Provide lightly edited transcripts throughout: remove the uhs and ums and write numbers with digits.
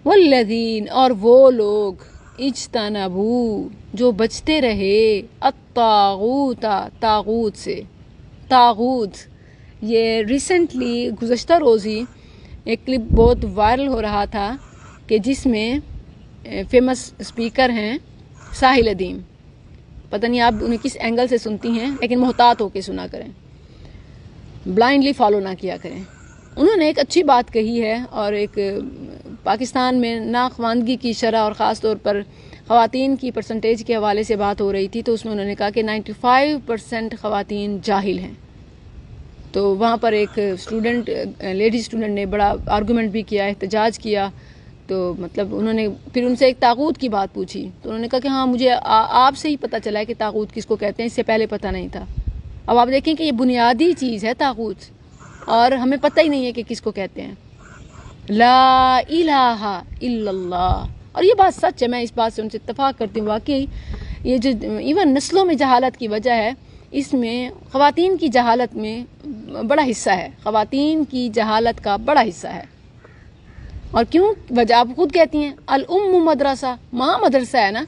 والذین اور وہ لوگ اجتنبو جو بچتے رہے الطاغوت طاغوت سے. طاغوت یہ ریسنٹلی گزشتہ روزی ایک کلپ بہت وائرل ہو رہا تھا کہ جس میں فیمس اسپیکر ہیں ساحل ادیم. پتہ نہیں آپ انہیں کس اینگل سے سنتی ہیں لیکن محتاط ہو کے سنا کریں, بلائنڈلی فالو نہ کیا کریں. انہوں نے ایک اچھی بات کہی ہے اور ایک پاکستان میں ناخواندگی کی شرح اور خاص طور پر خواتین کی پرسنٹیج کے حوالے سے بات ہو رہی تھی, تو اس میں انہوں نے کہا کہ 95% خواتین جاہل ہیں. تو وہاں پر ایک اسٹوڈنٹ لیڈی اسٹوڈنٹ نے بڑا آرگومنٹ بھی کیا, احتجاج کیا. تو مطلب انہوں نے پھر ان سے ایک طاغوت کی بات پوچھی تو انہوں نے کہا کہ ہاں مجھے آپ سے ہی پتہ چلا ہے کہ طاغوت کس کو کہتے ہیں, اس سے پہلے پتہ نہیں تھا. اب آپ دیکھیں کہ یہ بنیادی چیز ہے طاغوت اور ہمیں پتہ ہی نہیں ہے کہ کس کو کہتے ہیں. لا الہ الا اللہ. اور یہ بات سچ ہے, میں اس بات سے ان سے اتفاق کرتی ہوں. واقعی یہ جو ایون نسلوں میں جہالت کی وجہ ہے, اس میں خواتین کی جہالت میں بڑا حصہ ہے, خواتین کی جہالت کا بڑا حصہ ہے. اور کیوں وجہ آپ خود کہتی ہیں الام مدرسہ, ماں مدرسہ ہے نا.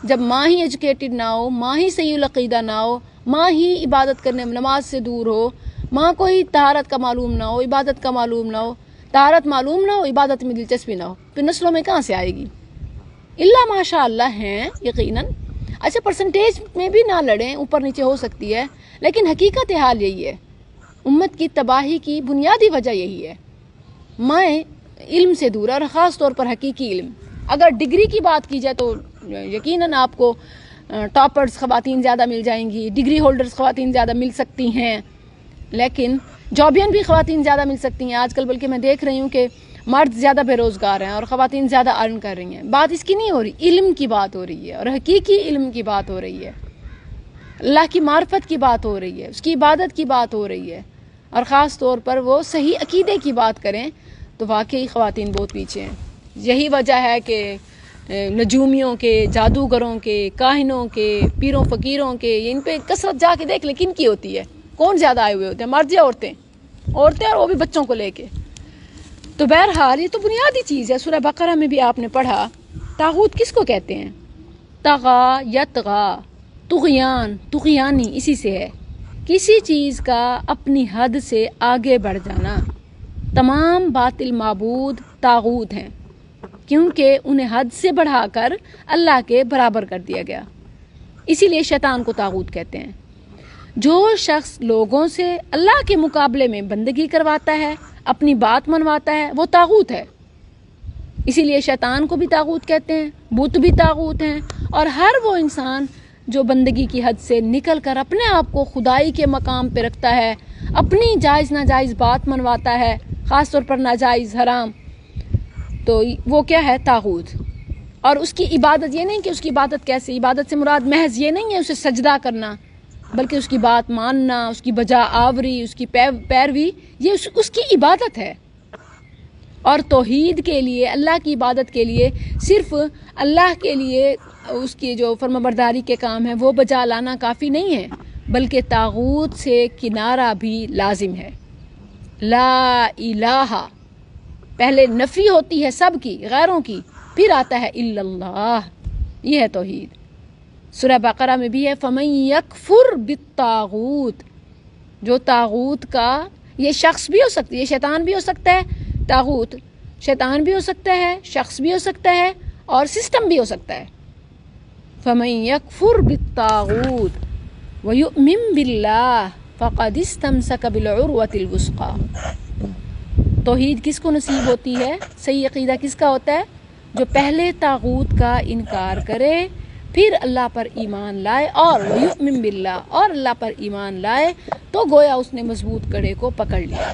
جب ماں ہی ایجوکیٹڈ نہ ہو, ماں ہی صحیح العقیدہ نہ ہو, ماں ہی عبادت کرنے نماز سے دور ہو, ماں کو ہی طہارت کا معلوم نہ ہو, عبادت کا معلوم نہ ہو, طہارت معلوم نہ ہو, عبادت میں دلچسپی نہ ہو, پھر نسلوں میں کہاں سے آئے گی؟ اللہ ماشاء اللہ ہیں یقیناً. اچھا پرسنٹیج میں بھی نہ لڑیں, اوپر نیچے ہو سکتی ہے, لیکن حقیقت حال یہی ہے. امت کی تباہی کی بنیادی وجہ یہی ہے, مائیں علم سے دور, اور خاص طور پر حقیقی علم. اگر ڈگری کی بات کی جائے تو یقیناً آپ کو ٹاپرز خواتین زیادہ مل جائیں گی, ڈگری ہولڈرز خواتین زیادہ مل سکتی ہیں, لیکن جابین بھی خواتین زیادہ مل سکتی ہیں آج کل. بلکہ میں دیکھ رہی ہوں کہ مرد زیادہ بے روزگار ہیں اور خواتین زیادہ ارن کر رہی ہیں. بات اس کی نہیں ہو رہی, علم کی بات ہو رہی ہے, اور حقیقی علم کی بات ہو رہی ہے, اللہ کی معرفت کی بات ہو رہی ہے, اس کی عبادت کی بات ہو رہی ہے, اور خاص طور پر وہ صحیح عقیدے کی بات کریں تو واقعی خواتین بہت پیچھے ہیں. یہی وجہ ہے کہ نجومیوں کے, جادوگروں کے, کاہنوں کے, پیروں فقیروں کے, ان پہ کثرت جا کے دیکھ لیں کن کی ہوتی ہے, کون زیادہ آئے ہوئے ہوتے ہیں, مرد یا عورتیں؟ عورتیں, اور وہ بھی بچوں کو لے کے. تو بہرحال یہ تو بنیادی چیز ہے. سورہ بقرہ میں بھی آپ نے پڑھا طاغوت کس کو کہتے ہیں. طغا یطغا, طغیان, طغیانی اسی سے ہے, کسی چیز کا اپنی حد سے آگے بڑھ جانا. تمام باطل معبود طاغوت ہیں کیونکہ انہیں حد سے بڑھا کر اللہ کے برابر کر دیا گیا. اسی لیے شیطان کو طاغوت کہتے ہیں. جو شخص لوگوں سے اللہ کے مقابلے میں بندگی کرواتا ہے, اپنی بات منواتا ہے, وہ طاغوت ہے. اسی لیے شیطان کو بھی طاغوت کہتے ہیں, بت بھی طاغوت ہیں, اور ہر وہ انسان جو بندگی کی حد سے نکل کر اپنے آپ کو خدائی کے مقام پہ رکھتا ہے, اپنی جائز ناجائز بات منواتا ہے, خاص طور پر ناجائز حرام, تو وہ کیا ہے؟ طاغوت. اور اس کی عبادت یہ نہیں کہ اس کی عبادت کیسے, عبادت سے مراد محض یہ نہیں ہے اسے سجدہ کرنا, بلکہ اس کی بات ماننا, اس کی بجا آوری, اس کی پیروی, یہ اس کی عبادت ہے. اور توحید کے لیے, اللہ کی عبادت کے لیے, صرف اللہ کے لیے اس کی جو فرمانبرداری کے کام ہیں وہ بجا لانا کافی نہیں ہے, بلکہ طاغوت سے کنارہ بھی لازم ہے. لا الہ, پہلے نفی ہوتی ہے سب کی, غیروں کی, پھر آتا ہے الا اللہ, یہ ہے توحید. سورہ بقرہ میں بھی ہے فمن یکفر بالطاغوت, جو طاغوت کا, یہ شخص بھی ہو سکتی ہے, شیطان بھی ہو سکتا ہے, طاغوت شیطان بھی ہو سکتا ہے, شخص بھی ہو سکتا ہے, اور سسٹم بھی ہو سکتا ہے. فمن یکفر بالطاغوت ویؤمن باللہ فقد استمسک بالعروۃ الوثقی. توحید کس کو نصیب ہوتی ہے, صحیح عقیدہ کس کا ہوتا ہے؟ جو پہلے طاغوت کا انکار کرے, پھر اللہ پر ایمان لائے, اور یؤمن باللہ, اور اللہ پر ایمان لائے, تو گویا اس نے مضبوط کڑے کو پکڑ لیا.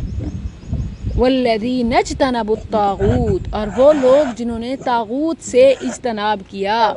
والذین اجتنبوا الطاغوت, اور وہ لوگ جنہوں نے طاغوت سے اجتناب کیا.